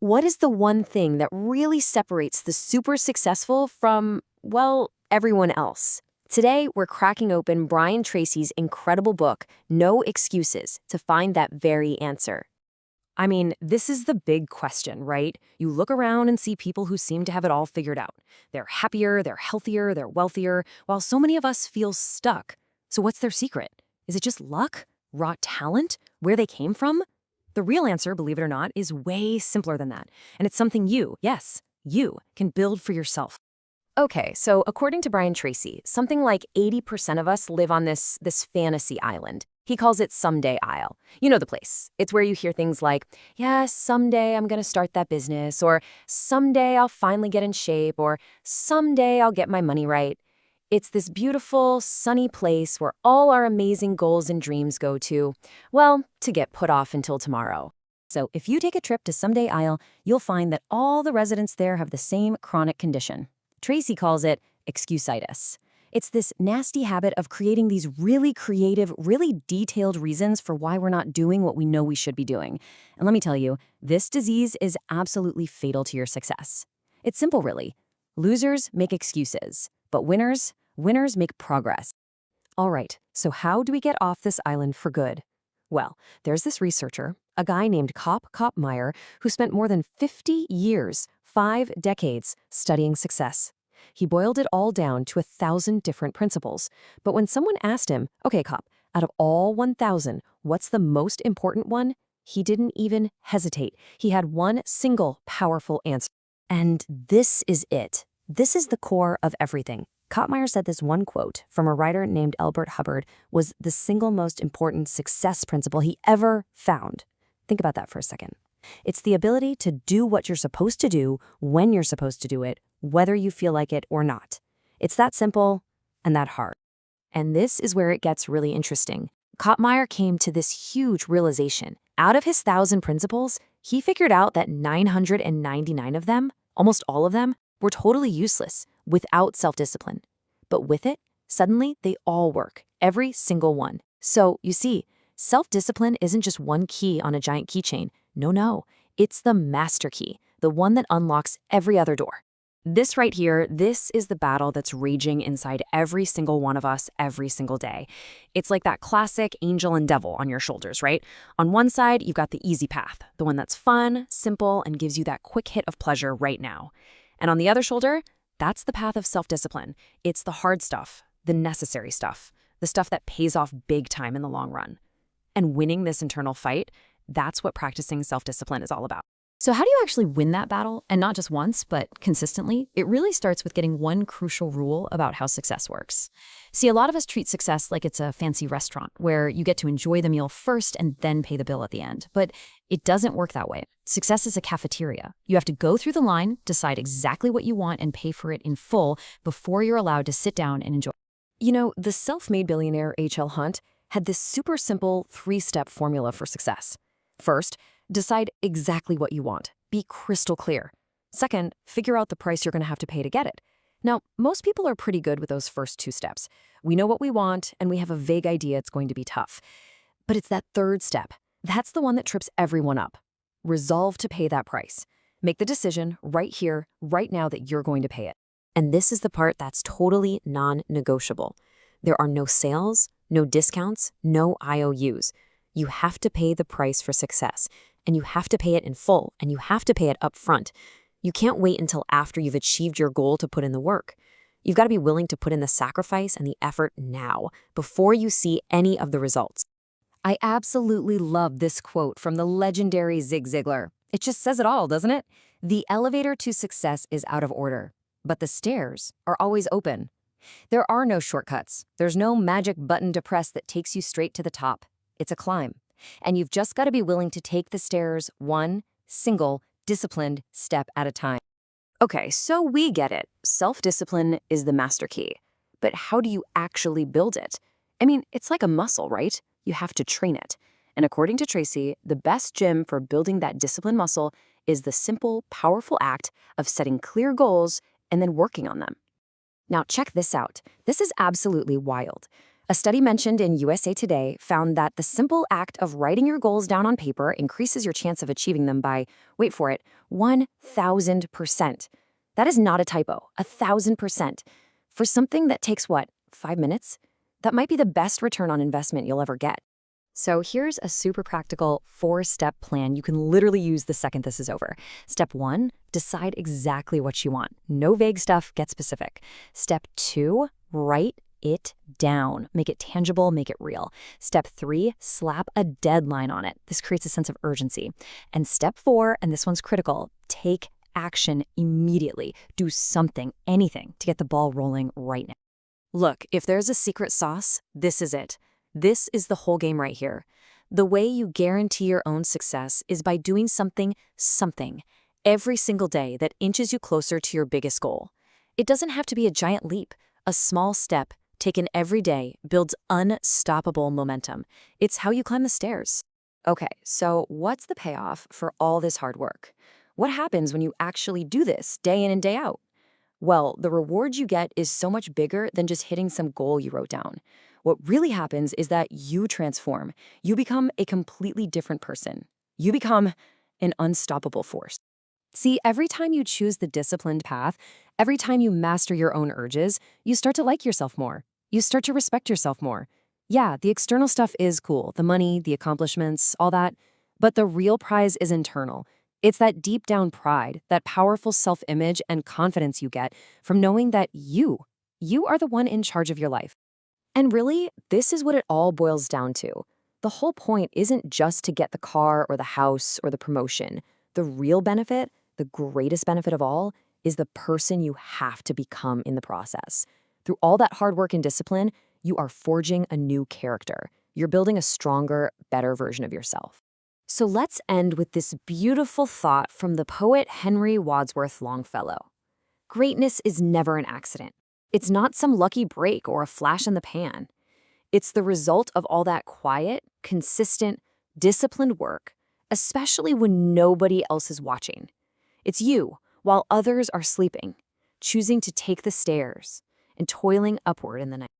What is the one thing that really separates the super successful from, well, everyone else? Today, we're cracking open Brian Tracy's incredible book, No Excuses, to find that very answer. I mean, this is the big question, right? You look around and see people who seem to have it all figured out. They're happier, they're healthier, they're wealthier, while so many of us feel stuck. So what's their secret? Is it just luck? Raw talent? Where they came from? The real answer, believe it or not, is way simpler than that. And it's something you, yes, you, can build for yourself. Okay, so according to Brian Tracy, something like 80% of us live on this fantasy island. He calls it Someday Isle. You know the place. It's where you hear things like, yes, someday I'm going to start that business, or someday I'll finally get in shape, or someday I'll get my money right. It's this beautiful, sunny place where all our amazing goals and dreams go to, well, to get put off until tomorrow. So if you take a trip to Someday Isle, you'll find that all the residents there have the same chronic condition. Tracy calls it excusitis. It's this nasty habit of creating these really creative, really detailed reasons for why we're not doing what we know we should be doing. And let me tell you, this disease is absolutely fatal to your success. It's simple, really. Losers make excuses, but winners make progress. All right, so how do we get off this island for good? Well, there's this researcher, a guy named Kopp Meyer, who spent more than 50 years, 5 decades, studying success. He boiled it all down to 1,000 different principles. But when someone asked him, okay, Kopp, out of all 1,000, what's the most important one? He didn't even hesitate. He had one single powerful answer. And this is it. This is the core of everything. Kottmeyer said this one quote from a writer named Elbert Hubbard was the single most important success principle he ever found. Think about that for a second. It's the ability to do what you're supposed to do when you're supposed to do it, whether you feel like it or not. It's that simple and that hard. And this is where it gets really interesting. Kottmeyer came to this huge realization. Out of his 1,000 principles, he figured out that 999 of them, almost all of them, were totally useless without self-discipline. But with it, suddenly they all work, every single one. So, you see, self-discipline isn't just one key on a giant keychain. No, it's the master key, the one that unlocks every other door. This right here, this is the battle that's raging inside every single one of us every single day. It's like that classic angel and devil on your shoulders, right? On one side, you've got the easy path, the one that's fun, simple, and gives you that quick hit of pleasure right now. And on the other shoulder, that's the path of self-discipline. It's the hard stuff, the necessary stuff, the stuff that pays off big time in the long run. And winning this internal fight, that's what practicing self-discipline is all about. So how do you actually win that battle? And not just once, but consistently? It really starts with getting one crucial rule about how success works. See, a lot of us treat success like it's a fancy restaurant where you get to enjoy the meal first and then pay the bill at the end. But it doesn't work that way. Success is a cafeteria. You have to go through the line, decide exactly what you want, and pay for it in full before you're allowed to sit down and enjoy. You know, the self-made billionaire H.L. Hunt had this super simple 3-step formula for success. First, decide exactly what you want. Be crystal clear. Second, figure out the price you're going to have to pay to get it. Now, most people are pretty good with those first 2 steps. We know what we want, and we have a vague idea it's going to be tough. But it's that 3rd step. That's the one that trips everyone up. Resolve to pay that price. Make the decision right here, right now that you're going to pay it. And this is the part that's totally non-negotiable. There are no sales, no discounts, no IOUs. You have to pay the price for success, and you have to pay it in full, and you have to pay it up front. You can't wait until after you've achieved your goal to put in the work. You've got to be willing to put in the sacrifice and the effort now, before you see any of the results. I absolutely love this quote from the legendary Zig Ziglar. It just says it all, doesn't it? The elevator to success is out of order, but the stairs are always open. There are no shortcuts. There's no magic button to press that takes you straight to the top. It's a climb. And you've just got to be willing to take the stairs one single, disciplined step at a time. Okay, so we get it. Self-discipline is the master key. But how do you actually build it? I mean, it's like a muscle, right? You have to train it. And according to Tracy, the best gym for building that discipline muscle is the simple, powerful act of setting clear goals and then working on them. Now check this out. This is absolutely wild. A study mentioned in USA Today found that the simple act of writing your goals down on paper increases your chance of achieving them by, wait for it, 1,000%. That is not a typo, 1,000%. For something that takes what, 5 minutes? That might be the best return on investment you'll ever get. So here's a super practical 4-step plan you can literally use the second this is over. Step 1, decide exactly what you want. No vague stuff, get specific. Step 2, write it down. Make it tangible, make it real. Step 3, slap a deadline on it. This creates a sense of urgency. And step 4, and this one's critical, take action immediately. Do something, anything, to get the ball rolling right now. Look, if there's a secret sauce, this is it. This is the whole game right here. The way you guarantee your own success is by doing something, every single day that inches you closer to your biggest goal. It doesn't have to be a giant leap. A small step, taken every day, builds unstoppable momentum. It's how you climb the stairs. Okay, so what's the payoff for all this hard work? What happens when you actually do this day in and day out? Well, the reward you get is so much bigger than just hitting some goal you wrote down. What really happens is that you transform. You become a completely different person. You become an unstoppable force. See, every time you choose the disciplined path, every time you master your own urges, you start to like yourself more. You start to respect yourself more. Yeah, the external stuff is cool, the money, the accomplishments, all that. But the real prize is internal. It's that deep down pride, that powerful self-image and confidence you get from knowing that you are the one in charge of your life. And really, this is what it all boils down to. The whole point isn't just to get the car or the house or the promotion. The real benefit, the greatest benefit of all, is the person you have to become in the process. Through all that hard work and discipline, you are forging a new character. You're building a stronger, better version of yourself. So let's end with this beautiful thought from the poet Henry Wadsworth Longfellow. Greatness is never an accident. It's not some lucky break or a flash in the pan. It's the result of all that quiet, consistent, disciplined work, especially when nobody else is watching. It's you, while others are sleeping, choosing to take the stairs and toiling upward in the night.